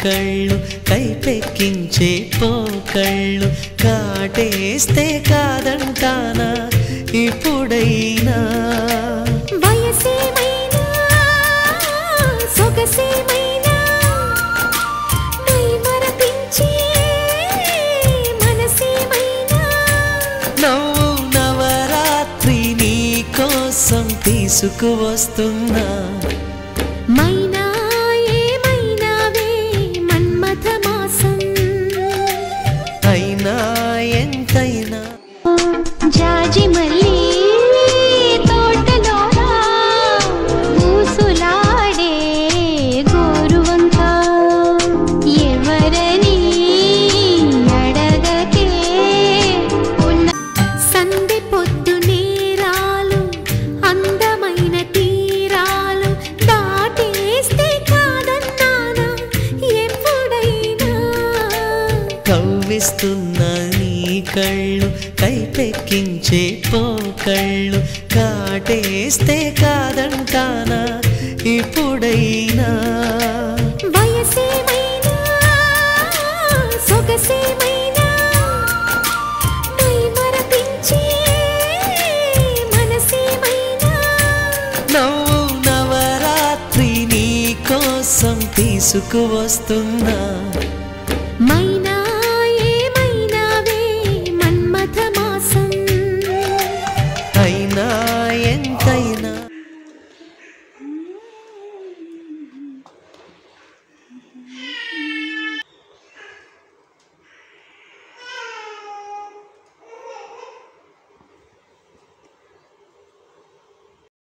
కళ్ళు కైపెక్కించే పోకళ్ళు కాటేస్తే కాదంటానా ఇప్పుడైనా వయసేమైనా సొగసేమైనా మై మరపించే మనసేమైనా నవ్వు నవరాత్రి నీ కోసం తీసుకువస్తున్నా మైనా ఏమైనావే మన్మథ మాసం అయినా ఎంతైనా జాజి మల్లి తోటలోనా ఊసులాడే గోరువంక ఎవరని అడగకే ఉన్న సందె పొద్దు నేరాలు అందమైన తీరాలు దాటేస్తే కాదన్నానా ఎప్పుడైనా కవ్విస్తున్న నీ కళ్ళు కైపెక్కించే పోకళ్ళు కాటేస్తే కాదంటానా ఇప్పుడైనా వయసేమైనా సొగసేమైనా మై మరపించే మనసేమైనా నవ్వు నవరాత్రి నీ కోసం తీసుకువస్తున్నా